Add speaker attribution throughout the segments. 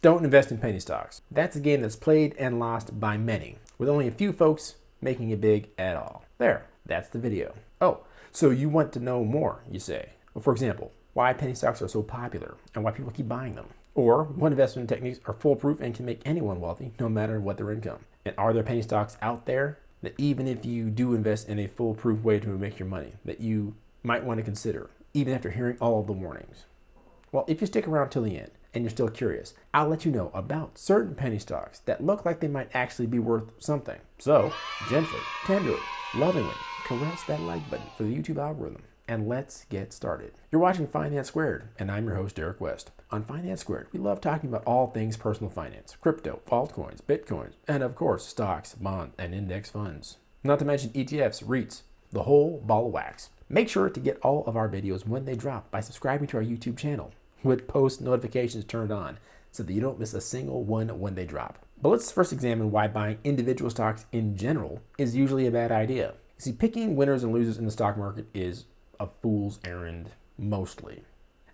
Speaker 1: Don't invest in penny stocks. That's a game that's played and lost by many, with only a few folks making it big at all. There, that's the video. Oh, so you want to know more, you say. Well, for example, why penny stocks are so popular and why people keep buying them. Or what investment techniques are foolproof and can make anyone wealthy no matter what their income. And are there penny stocks out there that even if you do invest in a foolproof way to make your money, that you might want to consider, even after hearing all of the warnings? Well, if you stick around till the end and you're still curious, I'll let you know about certain penny stocks that look like they might actually be worth something. So, gently, tenderly, lovingly, caress that like button for the YouTube algorithm. And let's get started. You're watching Finance Squared, and I'm your host, Derek West. On Finance Squared, we love talking about all things personal finance, crypto, altcoins, bitcoins, and of course, stocks, bonds, and index funds. Not to mention ETFs, REITs, the whole ball of wax. Make sure to get all of our videos when they drop by subscribing to our YouTube channel with post notifications turned on so that you don't miss a single one when they drop. But let's first examine why buying individual stocks in general is usually a bad idea. See, picking winners and losers in the stock market is a fool's errand, mostly.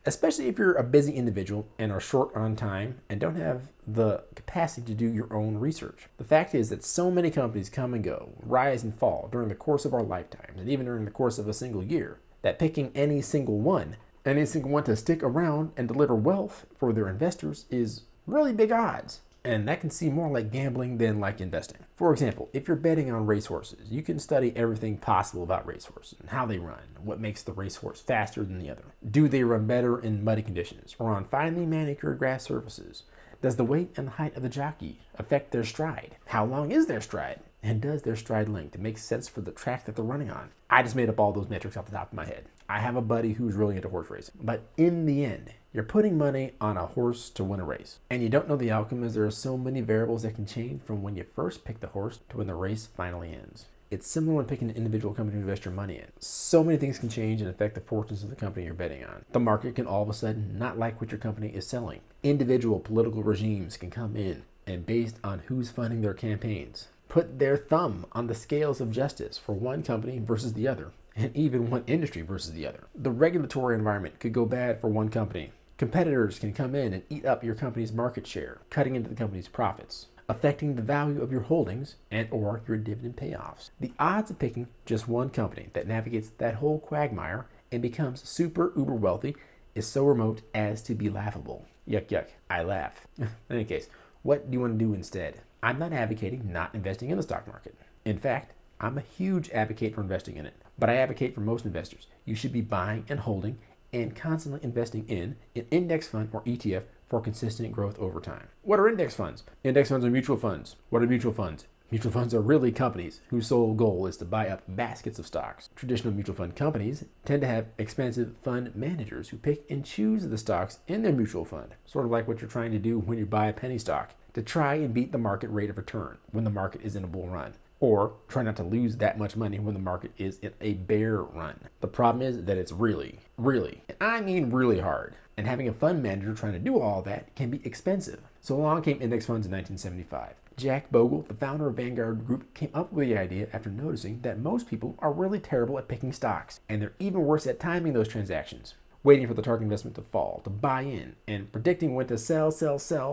Speaker 1: Especially if you're a busy individual and are short on time and don't have the capacity to do your own research. The fact is that so many companies come and go, rise and fall during the course of our lifetimes, and even during the course of a single year, that picking any single one to stick around and deliver wealth for their investors is really big odds. And that can seem more like gambling than like investing. For example, if you're betting on racehorses, you can study everything possible about racehorses and how they run, what makes the racehorse faster than the other. Do they run better in muddy conditions or on finely manicured grass surfaces? Does the weight and the height of the jockey affect their stride? How long is their stride? And does their stride length make sense for the track that they're running on? I just made up all those metrics off the top of my head. I have a buddy who's really into horse racing. But in the end, you're putting money on a horse to win a race. And you don't know the outcome as there are so many variables that can change from when you first pick the horse to when the race finally ends. It's similar when picking an individual company to invest your money in. So many things can change and affect the fortunes of the company you're betting on. The market can all of a sudden not like what your company is selling. Individual political regimes can come in and based on who's funding their campaigns, put their thumb on the scales of justice for one company versus the other, and even one industry versus the other. The regulatory environment could go bad for one company. Competitors can come in and eat up your company's market share, cutting into the company's profits, affecting the value of your holdings and or your dividend payoffs. The odds of picking just one company that navigates that whole quagmire and becomes super uber wealthy is so remote as to be laughable. Yuck, yuck, I laugh. In any case, what do you want to do instead? I'm not advocating not investing in the stock market. In fact, I'm a huge advocate for investing in it, but I advocate for most investors. You should be buying and holding and constantly investing in an index fund or ETF for consistent growth over time. What are index funds? Index funds are mutual funds. What are mutual funds? Mutual funds are really companies whose sole goal is to buy up baskets of stocks. Traditional mutual fund companies tend to have expensive fund managers who pick and choose the stocks in their mutual fund, sort of like what you're trying to do when you buy a penny stock, to try and beat the market rate of return when the market is in a bull run, or try not to lose that much money when the market is in a bear run. The problem is that it's really, and I mean really hard. And having a fund manager trying to do all that can be expensive. So along came index funds in 1975. Jack Bogle, the founder of Vanguard Group, came up with the idea after noticing that most people are really terrible at picking stocks, and they're even worse at timing those transactions, waiting for the target investment to fall, to buy in, and predicting when to sell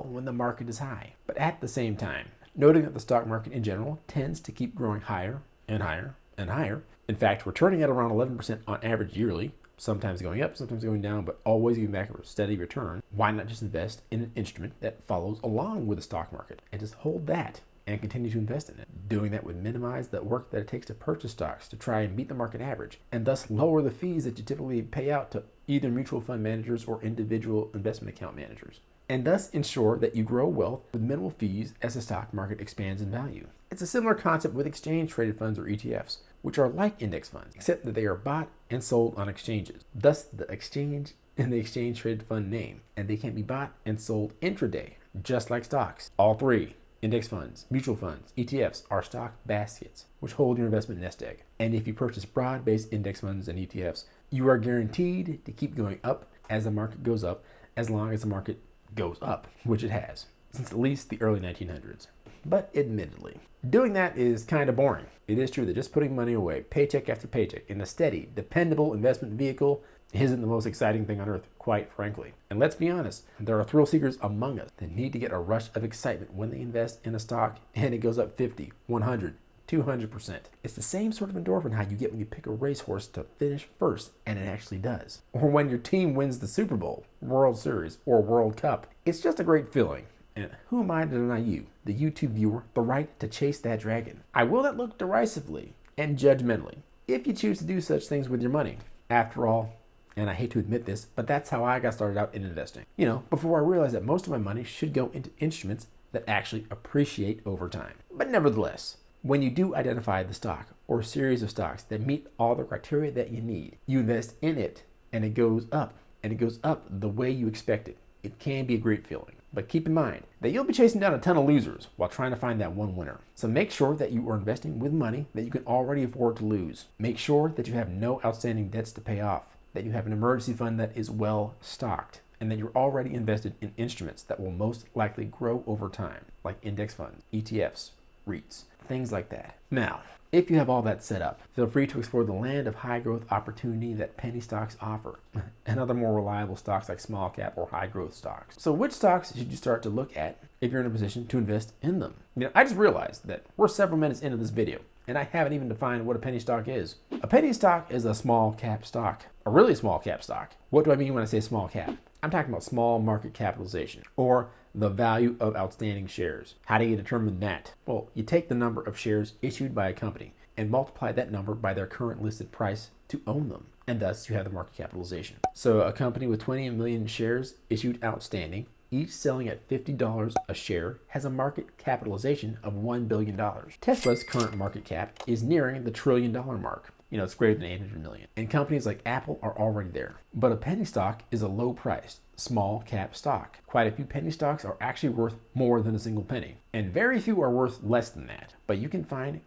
Speaker 1: when the market is high. But at the same time, noting that the stock market in general tends to keep growing higher and higher and higher. In fact, returning at around 11% on average yearly, sometimes going up, sometimes going down, but always giving back a steady return. Why not just invest in an instrument that follows along with the stock market and just hold that and continue to invest in it? Doing that would minimize the work that it takes to purchase stocks to try and beat the market average, and thus lower the fees that you typically pay out to either mutual fund managers or individual investment account managers, and thus ensure that you grow wealth with minimal fees as the stock market expands in value. It's a similar concept with exchange-traded funds or ETFs, which are like index funds, except that they are bought and sold on exchanges. Thus, the exchange in the exchange-traded fund name, and they can be bought and sold intraday, just like stocks. All three, index funds, mutual funds, ETFs, are stock baskets, which hold your investment nest egg. And if you purchase broad-based index funds and ETFs, you are guaranteed to keep going up as the market goes up, as long as the market goes up, which it has, since at least the early 1900s. But admittedly, doing that is kind of boring. It is true that just putting money away, paycheck after paycheck, in a steady, dependable investment vehicle isn't the most exciting thing on earth, quite frankly. And let's be honest, there are thrill seekers among us that need to get a rush of excitement when they invest in a stock and it goes up 50, 100, 200%. It's the same sort of endorphin high you get when you pick a racehorse to finish first, and it actually does. Or when your team wins the Super Bowl, World Series, or World Cup. It's just a great feeling. And who am I to deny you, the YouTube viewer, the right to chase that dragon? I will not look derisively and judgmentally if you choose to do such things with your money. After all, and I hate to admit this, but that's how I got started out in investing. Before I realized that most of my money should go into instruments that actually appreciate over time. But nevertheless, when you do identify the stock or series of stocks that meet all the criteria that you need, you invest in it and it goes up, and it goes up the way you expect it. It can be a great feeling. But keep in mind that you'll be chasing down a ton of losers while trying to find that one winner. So make sure that you are investing with money that you can already afford to lose. Make sure that you have no outstanding debts to pay off, that you have an emergency fund that is well stocked, and that you're already invested in instruments that will most likely grow over time, like index funds, ETFs, REITs, things like that. Now, if you have all that set up, feel free to explore the land of high growth opportunity that penny stocks offer, and other more reliable stocks like small cap or high growth stocks. So which stocks should you start to look at if you're in a position to invest in them? I just realized that we're several minutes into this video, and I haven't even defined what a penny stock is. A penny stock is a small cap stock, a really small cap stock. What do I mean when I say small cap? I'm talking about small market capitalization, or the value of outstanding shares. How do you determine that? Well, you take the number of shares issued by a company and multiply that number by their current listed price to own them, and thus you have the market capitalization. So a company with 20 million shares issued outstanding, each selling at $50 a share, has a market capitalization of $1 billion. Tesla's current market cap is nearing the $1 trillion mark. It's greater than 800 million. And companies like Apple are already there. But a penny stock is a low priced, small cap stock. Quite a few penny stocks are actually worth more than a single penny. And very few are worth less than that. But you can find,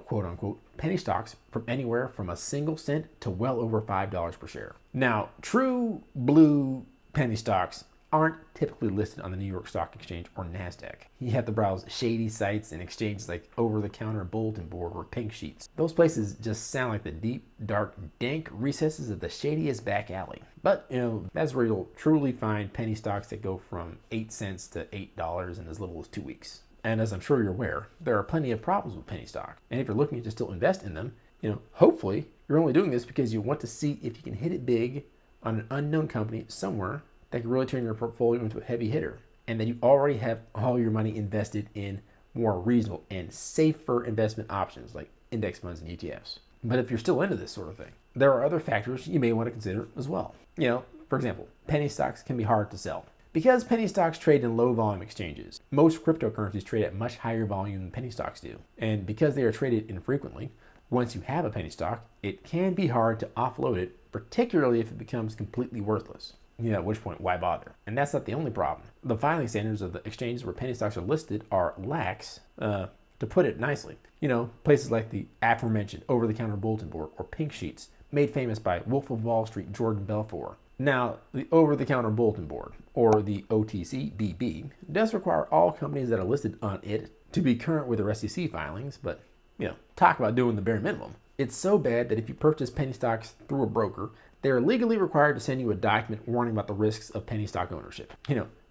Speaker 1: quote unquote, penny stocks from anywhere from a single cent to well over $5 per share. Now, true blue penny stocks aren't typically listed on the New York Stock Exchange or NASDAQ. You have to browse shady sites and exchanges like over-the-counter bulletin board or pink sheets. Those places just sound like the deep, dark, dank recesses of the shadiest back alley. But, that's where you'll truly find penny stocks that go from 8 cents to $8 in as little as 2 weeks. And as I'm sure you're aware, there are plenty of problems with penny stock. And if you're looking to still invest in them, hopefully you're only doing this because you want to see if you can hit it big on an unknown company somewhere that can really turn your portfolio into a heavy hitter, and that you already have all your money invested in more reasonable and safer investment options like index funds and ETFs. But if you're still into this sort of thing, there are other factors you may want to consider as well. For example, penny stocks can be hard to sell. Because penny stocks trade in low volume exchanges, most cryptocurrencies trade at much higher volume than penny stocks do. And because they are traded infrequently, once you have a penny stock, it can be hard to offload it, particularly if it becomes completely worthless. At which point, why bother? And that's not the only problem. The filing standards of the exchanges where penny stocks are listed are lax, to put it nicely. Places like the aforementioned over-the-counter bulletin board or pink sheets, made famous by Wolf of Wall Street Jordan Belfort. Now, the over-the-counter bulletin board, or the OTCBB, does require all companies that are listed on it to be current with their SEC filings, but, talk about doing the bare minimum. It's so bad that if you purchase penny stocks through a broker, they are legally required to send you a document warning about the risks of penny stock ownership.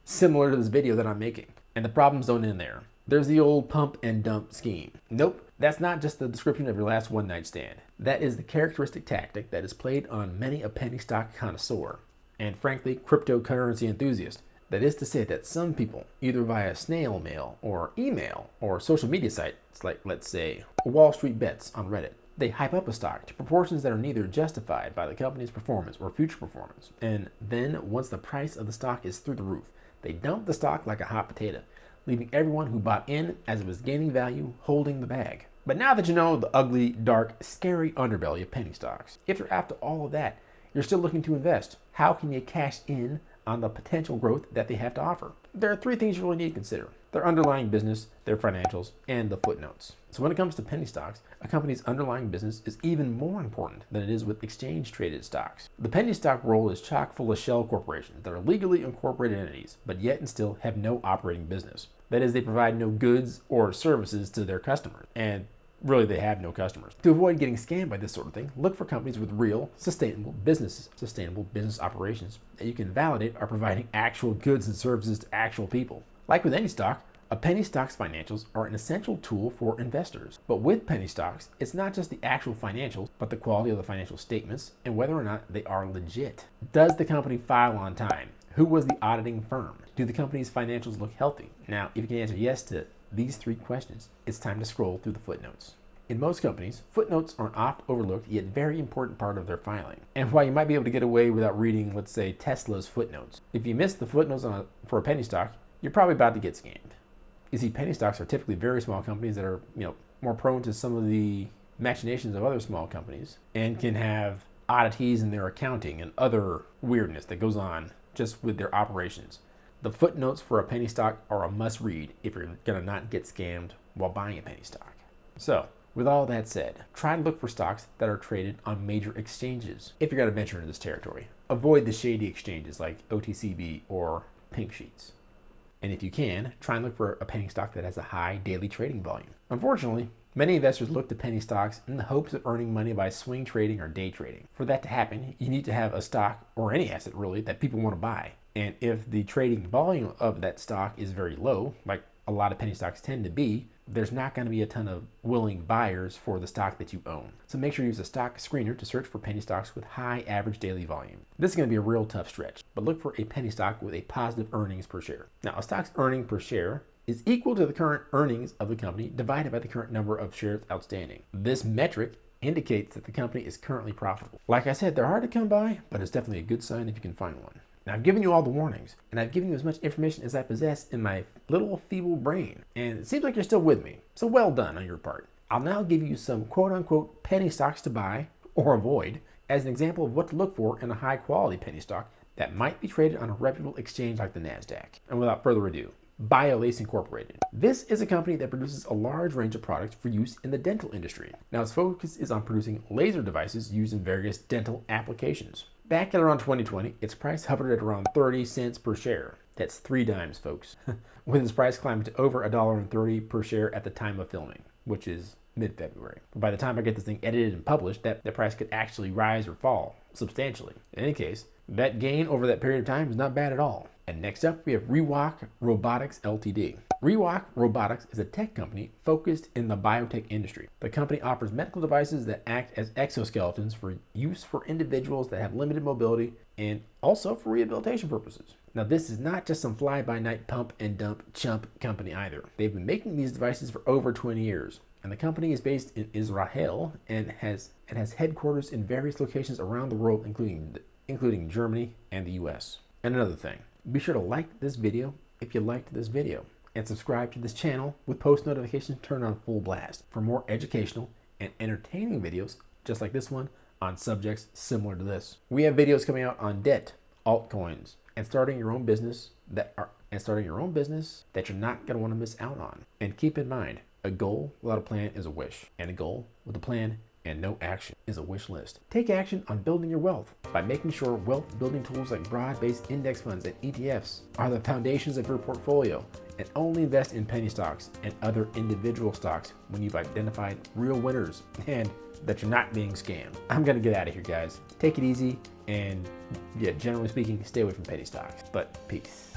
Speaker 1: Similar to this video that I'm making. And the problems don't end there. There's the old pump and dump scheme. Nope, that's not just the description of your last one night stand. That is the characteristic tactic that is played on many a penny stock connoisseur, and frankly, cryptocurrency enthusiast. That is to say that some people, either via snail mail or email or social media sites like, let's say, Wall Street Bets on Reddit, they hype up a stock to proportions that are neither justified by the company's performance or future performance. And then, once the price of the stock is through the roof, they dump the stock like a hot potato, leaving everyone who bought in as it was gaining value holding the bag. But now that you know the ugly, dark, scary underbelly of penny stocks, if you're after all of that, you're still looking to invest, how can you cash in on the potential growth that they have to offer? There are 3 things you really need to consider: their underlying business, their financials, and the footnotes. So when it comes to penny stocks, a company's underlying business is even more important than it is with exchange-traded stocks. The penny stock world is chock full of shell corporations that are legally incorporated entities, but yet and still have no operating business. That is, they provide no goods or services to their customers. And really they have no customers. To avoid getting scammed by this sort of thing, look for companies with real, sustainable business operations that you can validate are providing actual goods and services to actual people. Like with any stock, a penny stock's financials are an essential tool for investors. But with penny stocks, it's not just the actual financials, but the quality of the financial statements and whether or not they are legit. Does the company file on time? Who was the auditing firm? Do the company's financials look healthy? Now, if you can answer yes to these 3 questions, it's time to scroll through the footnotes. In most companies, footnotes are an oft overlooked yet very important part of their filing. And while you might be able to get away without reading, let's say, Tesla's footnotes, if you miss the footnotes for a penny stock, you're probably about to get scammed. You see, penny stocks are typically very small companies that are, more prone to some of the machinations of other small companies and can have oddities in their accounting and other weirdness that goes on just with their operations. The footnotes for a penny stock are a must read if you're gonna not get scammed while buying a penny stock. So, with all that said, try to look for stocks that are traded on major exchanges if you're gonna venture into this territory. Avoid the shady exchanges like OTCBB or Pink Sheets. And if you can, try and look for a penny stock that has a high daily trading volume. Unfortunately, many investors look to penny stocks in the hopes of earning money by swing trading or day trading. For that to happen, you need to have a stock, or any asset really, that people want to buy. And if the trading volume of that stock is very low, like a lot of penny stocks tend to be, there's not going to be a ton of willing buyers for the stock that you own. So make sure you use a stock screener to search for penny stocks with high average daily volume. This is going to be a real tough stretch, but look for a penny stock with a positive earnings per share. Now, a stock's earning per share is equal to the current earnings of the company divided by the current number of shares outstanding. This metric indicates that the company is currently profitable. Like I said, they're hard to come by, but it's definitely a good sign if you can find one. Now, I've given you all the warnings, and I've given you as much information as I possess in my little feeble brain, and it seems like you're still with me, so well done on your part. I'll now give you some quote-unquote penny stocks to buy or avoid as an example of what to look for in a high-quality penny stock that might be traded on a reputable exchange like the NASDAQ. And without further ado, BioLace Incorporated. This is a company that produces a large range of products for use in the dental industry. Now, its focus is on producing laser devices used in various dental applications. Back in around 2020, its price hovered at around 30 cents per share. That's 3 dimes, folks. With its price climbing to over $1.30 per share at the time of filming, which is mid-February. But by the time I get this thing edited and published, that the price could actually rise or fall substantially. In any case, that gain over that period of time is not bad at all. And next up, we have Rewalk Robotics Ltd. Rewalk Robotics is a tech company focused in the biotech industry. The company offers medical devices that act as exoskeletons for use for individuals that have limited mobility and also for rehabilitation purposes. Now, this is not just some fly-by-night pump and dump chump company either. They've been making these devices for over 20 years. And the company is based in Israel and has headquarters in various locations around the world, including Germany and the US. And another thing, be sure to like this video if you liked this video, and subscribe to this channel with post notifications turned on full blast for more educational and entertaining videos just like this one on subjects similar to this. We have videos coming out on debt, altcoins, and starting your own business that you're not going to want to miss out on. And keep in mind, a goal without a plan is a wish, and a goal with a plan and no action is a wish list. Take action on building your wealth by making sure wealth building tools like broad-based index funds and ETFs are the foundations of your portfolio, and only invest in penny stocks and other individual stocks when you've identified real winners and that you're not being scammed. I'm gonna get out of here, guys. Take it easy, and yeah, generally speaking, stay away from penny stocks, but peace.